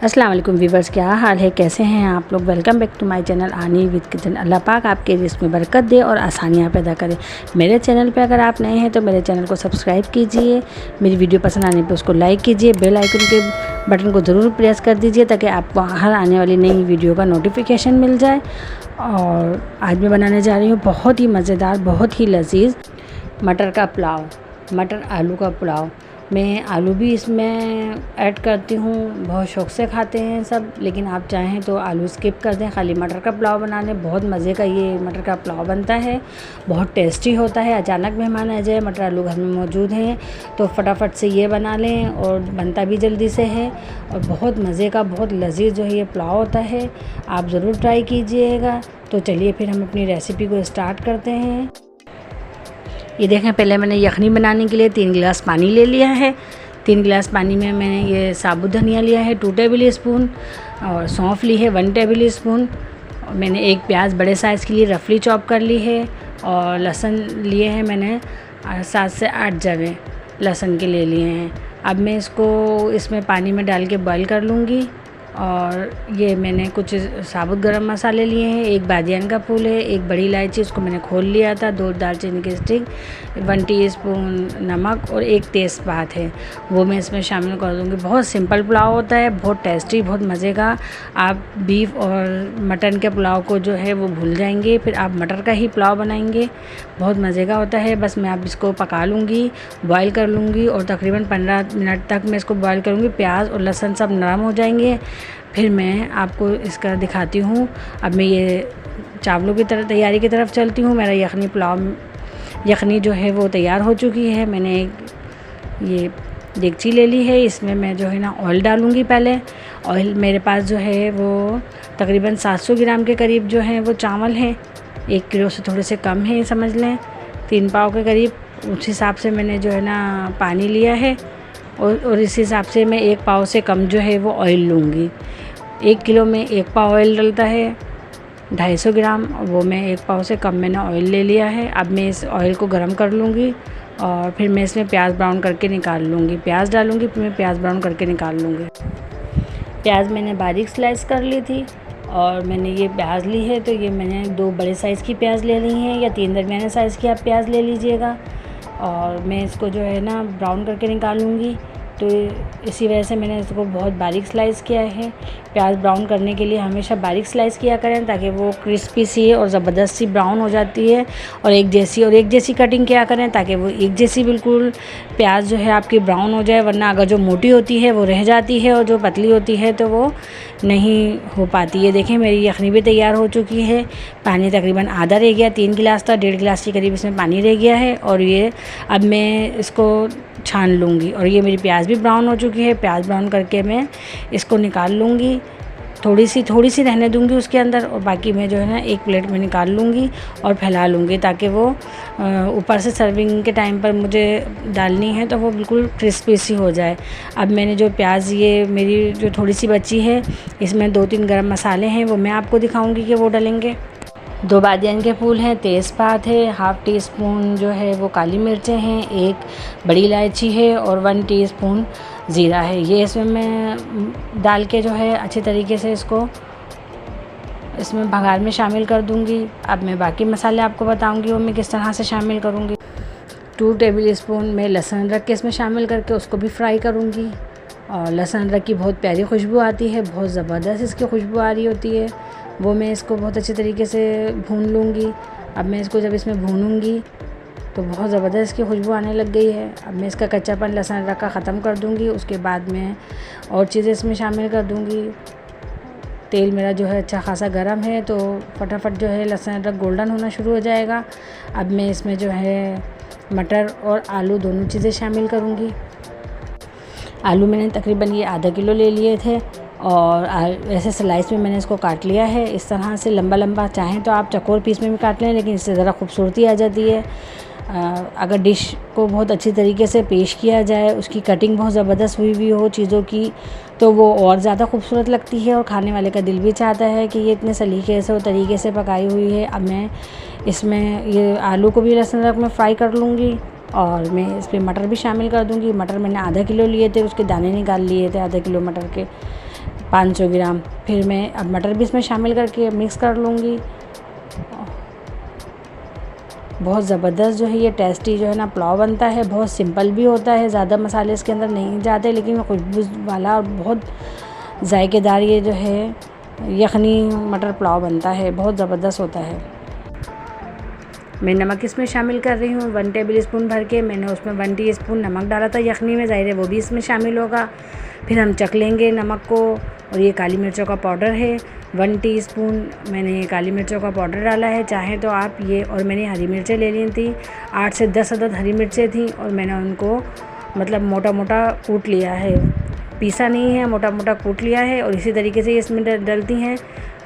अस्सलाम वालेकुम व्यूवर्स, क्या हाल है, कैसे हैं आप लोग। Welcome back to my channel Aani with kitchen. अल्लाह पाक आपके रिस्क में बरकत दे और आसानियाँ पैदा करे। मेरे चैनल पे अगर आप नए हैं तो मेरे चैनल को सब्सक्राइब कीजिए, मेरी वीडियो पसंद आने पे उसको लाइक कीजिए, बेल आइकन के बटन को ज़रूर प्रेस कर दीजिए ताकि आपको हर आने वाली नई वीडियो का नोटिफिकेशन मिल जाए। और आज मैं बनाने जा रही हूँ बहुत ही मज़ेदार, बहुत ही लजीज मटर का पुलाव, मटर आलू का पुलाव। मैं आलू भी इसमें ऐड करती हूँ, बहुत शौक़ से खाते हैं सब, लेकिन आप चाहें तो आलू स्किप कर दें, खाली मटर का पुलाव बना लें। बहुत मज़े का ये मटर का पुलाव बनता है, बहुत टेस्टी होता है। अचानक मेहमान आ जाए, मटर आलू घर में मौजूद हैं तो फटाफट से ये बना लें और बनता भी जल्दी से है और बहुत मज़े का, बहुत लजीज जो है ये पुलाव होता है। आप ज़रूर ट्राई कीजिएगा। तो चलिए फिर हम अपनी रेसिपी को स्टार्ट करते हैं। ये देखें, पहले मैंने यखनी बनाने के लिए 3 गिलास पानी ले लिया है। 3 गिलास पानी में मैंने ये साबुत धनिया लिया है 2 टेबल स्पून और सौंफ ली है 1 टेबल स्पून। और मैंने एक प्याज बड़े साइज़ के लिए रफली चॉप कर ली है और लहसुन लिए हैं मैंने 7 से 8 जवे लहसुन के ले लिए हैं। अब मैं इसमें पानी में डाल के बॉईल कर लूँगी। और ये मैंने कुछ साबुत गरम मसाले लिए हैं, 1 बादियान का फूल है, 1 बड़ी इलायची, उसको मैंने खोल लिया था, 2 दालचीनी की स्टिक, 1 टीस्पून नमक और 1 तेज़पात है, वो मैं इसमें शामिल कर दूँगी। बहुत सिंपल पुलाव होता है, बहुत टेस्टी, बहुत मज़े का। आप बीफ और मटन के पुलाव को जो है वो भूल जाएंगे, फिर आप मटर का ही पुलाव बनाएंगे, बहुत मज़े का होता है। बस मैं अब इसको पका लूँगी, बॉईल कर लूँगी और तकरीबन 15 मिनट तक मैं इसको बॉईल करूँगी। प्याज और लहसुन सब नरम हो जाएंगे, फिर मैं आपको इसका दिखाती हूँ। अब मैं ये चावलों की तरफ तैयारी की तरफ चलती हूँ। मेरा यखनी जो है वो तैयार हो चुकी है। मैंने एक ये देगची ले ली है, इसमें मैं जो है ना ऑयल डालूँगी। पहले ऑयल मेरे पास जो है वो तकरीबन 700 ग्राम के करीब जो है वो चावल हैं, 1 किलो से थोड़े से कम है, समझ लें 3 पाव के करीब। उस हिसाब से मैंने जो है ना पानी लिया है और इस हिसाब से मैं 1 पाव से कम जो है वो ऑयल लूँगी। 1 किलो में 1 पाव ऑयल डलता है, 250 ग्राम, वो मैं 1 पाव से कम मैंने ऑयल ले लिया है। अब मैं इस ऑयल को गर्म कर लूँगी और फिर मैं इसमें प्याज ब्राउन करके निकाल लूँगी। प्याज डालूँगी, फिर मैं प्याज ब्राउन करके निकाल लूँगी। प्याज मैंने बारीक स्लाइस कर ली थी और मैंने ये प्याज ली है, तो ये मैंने 2 बड़े साइज़ की प्याज ले ली हैं या 3 दरमियाने साइज़ की आप प्याज ले लीजिएगा। और मैं इसको जो है ना ब्राउन करके निकालूँगी, तो इसी वजह से मैंने इसको बहुत बारीक स्लाइस किया है। प्याज ब्राउन करने के लिए हमेशा बारीक स्लाइस किया करें ताकि वो क्रिस्पी सी और ज़बरदस्त सी ब्राउन हो जाती है। और एक जैसी कटिंग किया करें ताकि वो एक जैसी बिल्कुल प्याज जो है आपकी ब्राउन हो जाए, वरना अगर जो मोटी होती है वो रह जाती है और जो पतली होती है तो वो नहीं हो पाती है। देखें, मेरी यखनी भी तैयार हो चुकी है। पानी तकरीबन आधा रह गया, 3 गिलास था, 1.5 गिलास के करीब इसमें पानी रह गया है। और ये अब मैं इसको छान लूँगी और ये मेरी प्याज भी ब्राउन हो चुकी है। प्याज ब्राउन करके मैं इसको निकाल लूँगी, थोड़ी सी रहने दूँगी उसके अंदर, और बाकी मैं जो है ना एक प्लेट में निकाल लूँगी और फैला लूँगी ताकि वो ऊपर से सर्विंग के टाइम पर मुझे डालनी है तो वो बिल्कुल क्रिस्पी सी हो जाए। अब मैंने जो प्याज, ये मेरी जो थोड़ी सी बची है, इसमें 2-3 गरम मसाले हैं, वो मैं आपको दिखाऊँगी कि वो डलेंगे। 2 बादियान के फूल हैं, तेज़पात है, 1/2 टीस्पून जो है वो काली मिर्चें हैं, 1 बड़ी इलायची है और 1 टीस्पून ज़ीरा है। ये इसमें मैं डाल के जो है अच्छे तरीके से इसको इसमें भगार में शामिल कर दूंगी। अब मैं बाकी मसाले आपको बताऊंगी वो मैं किस तरह से शामिल करूंगी। 2 टेबल स्पून में लहसुन अदरक के इसमें शामिल करके उसको भी फ्राई करूंगी। और लहसुन अदरक की बहुत प्यारी खुशबू आती है, बहुत ज़बरदस्त इसकी खुशबू आ रही होती है, वो मैं इसको बहुत अच्छे तरीके से भून लूँगी। अब मैं इसको जब इसमें भूनूँगी तो बहुत ज़बरदस्त इसकी खुशबू आने लग गई है। अब मैं इसका कच्चापन लहसुन अदरक का ख़त्म कर दूँगी। उसके बाद मैं और चीज़ें इसमें शामिल कर दूँगी। तेल मेरा जो है अच्छा खासा गर्म है, तो फटाफट जो है लहसुन अदरक गोल्डन होना शुरू हो जाएगा। अब मैं इसमें जो है मटर और आलू दोनों चीज़ें शामिल करूँगी। आलू मैंने तकरीबन ये आधा किलो ले लिए थे और ऐसे स्लाइस में मैंने इसको काट लिया है, इस तरह से लंबा। चाहें तो आप चकोर पीस में भी काट लें, लेकिन इससे ज़रा खूबसूरती आ जाती है। अगर डिश को बहुत अच्छी तरीके से पेश किया जाए, उसकी कटिंग बहुत ज़बरदस्त हुई हो चीज़ों की, तो वो और ज़्यादा खूबसूरत लगती है और खाने वाले का दिल भी चाहता है कि ये इतने सलीके से और तरीके से पकाई हुई है। अब मैं इसमें ये आलू को भी लहसुन अदरक में फ्राई कर लूँगी और मैं इसमें मटर भी शामिल कर दूँगी। मटर मैंने आधा किलो लिए थे, उसके दाने निकाल लिए थे आधा किलो मटर के। 500 ग्राम। फिर मैं अब मटर भी इसमें शामिल करके मिक्स कर लूँगी। बहुत ज़बरदस्त जो है ये टेस्टी जो है ना पुलाव बनता है। बहुत सिंपल भी होता है, ज़्यादा मसाले इसके अंदर नहीं जाते, लेकिन खुशबू वाला और बहुत जायकेदार ये जो है यखनी मटर पुलाव बनता है, बहुत ज़बरदस्त होता है। मैं नमक इसमें शामिल कर रही हूँ 1 टेबल स्पून भर के। मैंने उसमें 1 टीस्पून नमक डाला था यखनी में, ज़ाहिर है वो भी इसमें शामिल होगा। फिर हम चख लेंगे नमक को। और ये काली मिर्चों का पाउडर है 1 टीस्पून, मैंने काली मिर्चों का पाउडर डाला है। चाहें तो आप ये, और मैंने हरी मिर्चें ले ली थी, 8 से 10 अदद हरी मिर्चें थी, और मैंने उनको मतलब मोटा मोटा कूट लिया है, पीसा नहीं है, मोटा मोटा कूट लिया है। और इसी तरीके से इसमें डलती हैं।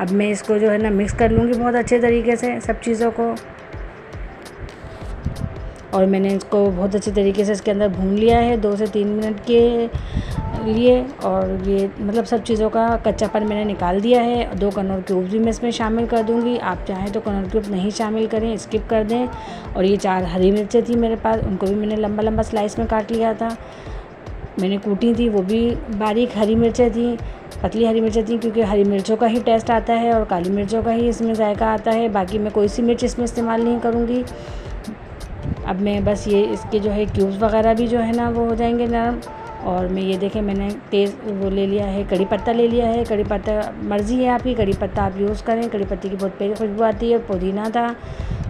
अब मैं इसको जो है ना मिक्स कर लूँगी बहुत अच्छे तरीके से सब चीज़ों को। और मैंने इसको बहुत अच्छे तरीके से इसके अंदर भून लिया है 2 से 3 मिनट के लिए। और ये मतलब सब चीज़ों का कच्चापन मैंने निकाल दिया है। 2 कनौर क्यूब्स भी मैं इसमें शामिल कर दूंगी। आप चाहें तो कनौर क्यूब नहीं शामिल करें, स्किप कर दें। और ये 4 हरी मिर्चें थी मेरे पास, उनको भी मैंने लंबा लंबा स्लाइस में काट लिया था, मैंने कूटी थी, वो भी बारीक हरी मिर्चें थी, पतली हरी मिर्चें थी, क्योंकि हरी मिर्चों का ही टेस्ट आता है और काली मिर्चों का ही इसमें जायका आता है। बाकी मैं कोई सी मिर्च इसमें इस्तेमाल नहीं करूँगी। अब मैं बस ये इसके जो है क्यूब्स वगैरह भी जो है ना वो हो जाएंगे नरम। और मैं ये देखें मैंने तेज़ वो ले लिया है, कड़ी पत्ता ले लिया है। कड़ी पत्ता मर्ज़ी है आपकी, कड़ी पत्ता आप यूज़ करें। कड़ी पत्ते की बहुत प्यारी खुशबू आती है। पुदीना था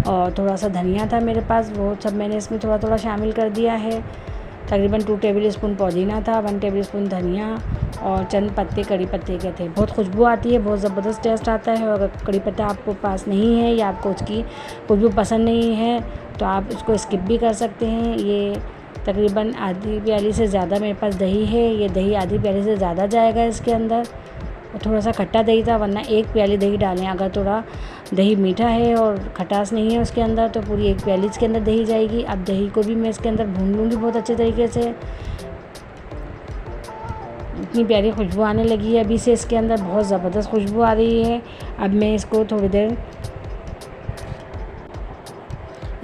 और थोड़ा सा धनिया था मेरे पास, वो सब मैंने इसमें थोड़ा थोड़ा शामिल कर दिया है। तकरीबन 2 टेबल स्पून पुदीना था, 1 टेबल स्पून धनिया और चंद पत्ते कड़ी पत्ते के थे। बहुत खुशबू आती है, बहुत ज़बरदस्त टेस्ट आता है। और अगर कड़ी पत्ता आपको पास नहीं है या आपको उसकी खुशबू पसंद नहीं है तो आप इसको स्किप भी कर सकते हैं। ये तकरीबन आधी प्याली से ज़्यादा मेरे पास दही है, ये दही आधी प्याली से ज़्यादा जाएगा इसके अंदर। और थोड़ा सा खट्टा दही था, वरना 1 प्याली दही डालें। अगर थोड़ा दही मीठा है और खटास नहीं है उसके अंदर तो पूरी 1 प्याली इसके अंदर दही जाएगी। अब दही को भी मैं इसके अंदर भून लूँगी बहुत अच्छे तरीके से। इतनी प्यारी खुशबू आने लगी है अभी से इसके अंदर, बहुत ज़बरदस्त खुशबू आ रही है। अब मैं इसको थोड़ी देर,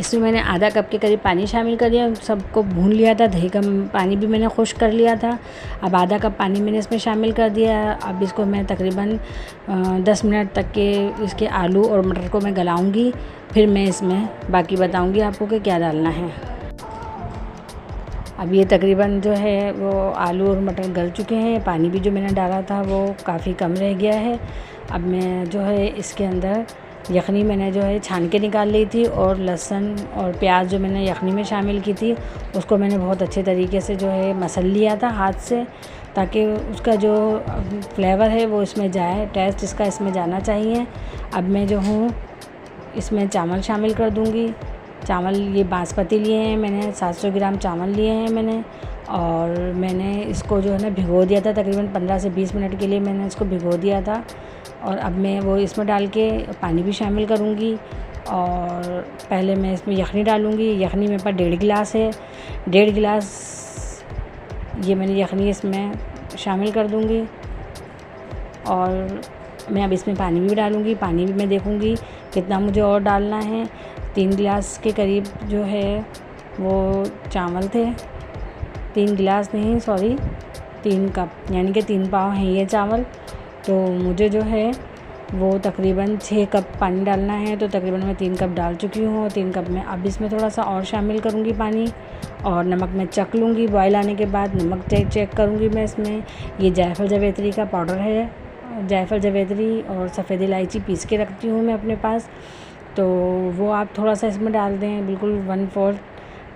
इसमें मैंने आधा कप के करीब पानी शामिल कर दिया, सबको भून लिया था। दही का पानी भी मैंने खुश्क कर लिया था। अब आधा कप पानी मैंने इसमें शामिल कर दिया। अब इसको मैं तकरीबन 10 मिनट तक के इसके आलू और मटर को मैं गलाऊंगी, फिर मैं इसमें बाकी बताऊंगी आपको कि क्या डालना है। अब ये तकरीबन जो है वो आलू और मटर गल चुके हैं, पानी भी जो मैंने डाला था वो काफ़ी कम रह गया है। अब मैं जो है इसके अंदर यखनी मैंने जो है छान के निकाल ली थी, और लहसुन और प्याज जो मैंने यखनी में शामिल की थी उसको मैंने बहुत अच्छे तरीके से जो है मसल लिया था हाथ से, ताकि उसका जो फ्लेवर है वो इसमें जाए, टेस्ट इसका इसमें जाना चाहिए। अब मैं जो हूँ इसमें चावल शामिल कर दूँगी। चावल ये बासमती लिए हैं मैंने, 700 ग्राम चावल लिए हैं मैंने। और मैंने इसको जो है ना भिगो दिया था, तकरीबन 15 से 20 मिनट के लिए मैंने इसको भिगो दिया था। और अब मैं वो इसमें डाल के पानी भी शामिल करूँगी। और पहले मैं इसमें यखनी डालूँगी। यखनी मेरे पास 1.5 गिलास है, 1.5 गिलास ये मैंने यखनी इसमें शामिल कर दूँगी। और मैं अब इसमें पानी भी डालूँगी, पानी भी मैं देखूँगी कितना मुझे और डालना है। 3 गिलास के करीब जो है वो चावल थे, 3 गिलास नहीं सॉरी 3 कप, यानी कि 3 पाव हैं ये चावल। तो मुझे जो है वो तकरीबन 6 कप पानी डालना है, तो तकरीबन मैं 3 कप डाल चुकी हूँ। 3 कप में अब इसमें थोड़ा सा और शामिल करूँगी पानी। और नमक मैं चख लूँगी, बॉयल आने के बाद नमक चेक करूँगी मैं इसमें। ये जायफल जावित्री का पाउडर है, जायफल जावित्री और सफ़ेद इलायची पीस के रखती हूँ मैं अपने पास, तो वो आप थोड़ा सा इसमें डाल दें, बिल्कुल 1/4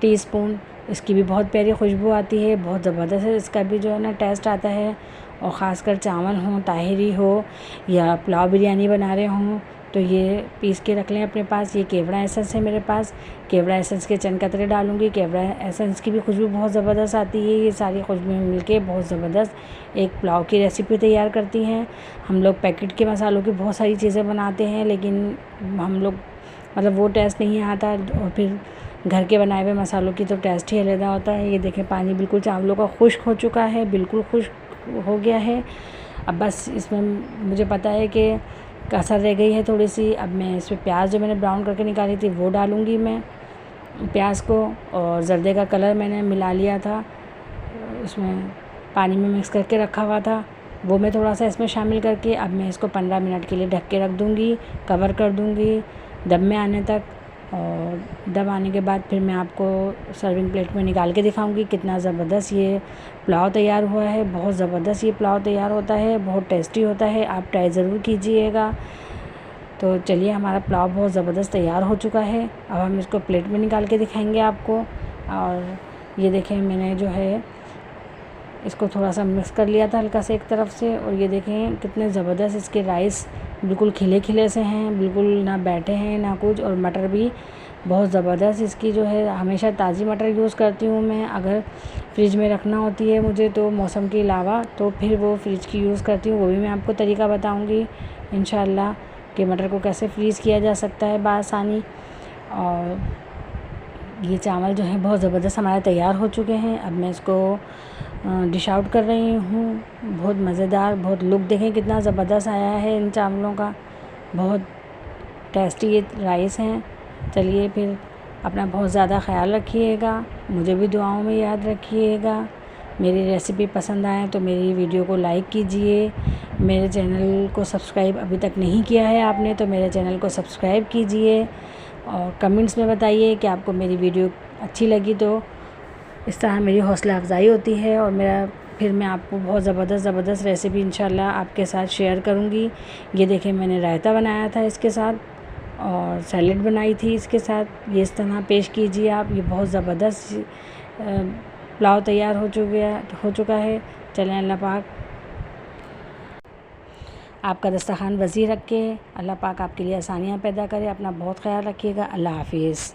टीस्पून। इसकी भी बहुत प्यारी खुशबू आती है, बहुत ज़बरदस्त है इसका भी जो है ना टेस्ट आता है। और ख़ासकर चावल हो, ताहिरी हो या पुलाव बिरयानी बना रहे हों तो ये पीस के रख लें अपने पास। ये केवड़ा एसेंस है मेरे पास, केवड़ा एसेंस के चंद कतरे डालूँगी। केवड़ा एसेंस की भी खुशबू बहुत ज़बरदस्त आती है। ये सारी खुशबुएँ मिलके बहुत ज़बरदस्त एक पुलाव की रेसिपी तैयार करती हैं। हम लोग पैकेट के मसालों की बहुत सारी चीज़ें बनाते हैं, लेकिन हम लोग मतलब वो टेस्ट नहीं आता, और फिर घर के बनाए हुए मसालों की तो टेस्ट ही अलग होता है। ये देखें पानी बिल्कुल चावलों का खुश्क हो चुका है, बिल्कुल खुश्क हो गया है। अब बस इसमें मुझे पता है कि कसर रह गई है थोड़ी सी। अब मैं इसमें प्याज जो मैंने ब्राउन करके निकाली थी वो डालूँगी मैं प्याज को। और जर्दे का कलर मैंने मिला लिया था, उसमें पानी में मिक्स करके रखा हुआ था, वो मैं थोड़ा सा इसमें शामिल करके अब मैं इसको 15 मिनट के लिए ढक के रख दूँगी, कवर कर दूँगी दम में आने तक। और दम आने के बाद फिर मैं आपको सर्विंग प्लेट में निकाल के दिखाऊंगी कितना ज़बरदस्त ये पुलाव तैयार हुआ है। बहुत ज़बरदस्त ये पुलाव तैयार होता है, बहुत टेस्टी होता है, आप ट्राई ज़रूर कीजिएगा। तो चलिए, हमारा पुलाव बहुत ज़बरदस्त तैयार हो चुका है। अब हम इसको प्लेट में निकाल के दिखाएंगे आपको। और ये देखें, मैंने जो है इसको थोड़ा सा मिक्स कर लिया था हल्का से एक तरफ से। और ये देखें कितने ज़बरदस्त इसके राइस बिल्कुल खिले खिले से हैं, बिल्कुल ना बैठे हैं ना कुछ। और मटर भी बहुत ज़बरदस्त इसकी जो है, हमेशा ताज़ी मटर यूज़ करती हूँ मैं। अगर फ्रिज में रखना होती है मुझे तो मौसम के अलावा, तो फिर वो फ्रिज की यूज़ करती हूँ। वो भी मैं आपको तरीका बताऊँगी इंशाल्लाह कि मटर को कैसे फ्रीज़ किया जा सकता है बआसानी। और ये चावल जो है बहुत ज़बरदस्त हमारे तैयार हो चुके हैं। अब मैं इसको डिश आउट कर रही हूँ। बहुत मज़ेदार, बहुत लुक देखें कितना ज़बरदस्त आया है इन चावलों का, बहुत टेस्टी ये राइस हैं। चलिए फिर, अपना बहुत ज़्यादा ख्याल रखिएगा, मुझे भी दुआओं में याद रखिएगा। मेरी रेसिपी पसंद आए तो मेरी वीडियो को लाइक कीजिए। मेरे चैनल को सब्सक्राइब अभी तक नहीं किया है आपने तो मेरे चैनल को सब्सक्राइब कीजिए। और कमेंट्स में बताइए कि आपको मेरी वीडियो अच्छी लगी, तो इस तरह मेरी हौसला अफजाई होती है। और फिर मैं आपको बहुत ज़बरदस्त रेसिपी इंशाल्लाह आपके साथ शेयर करूँगी। ये देखें, मैंने रायता बनाया था इसके साथ और सैलेड बनाई थी इसके साथ। ये इस तरह पेश कीजिए आप। ये बहुत ज़बरदस्त पुलाव तैयार हो चुका है। चलें, अल्लाह पाक आपका दस्तरखान वज़ीर रखे, अल्लाह पाक आपके लिए आसानियाँ पैदा करे। अपना बहुत ख्याल रखिएगा। अल्लाह हाफिज़।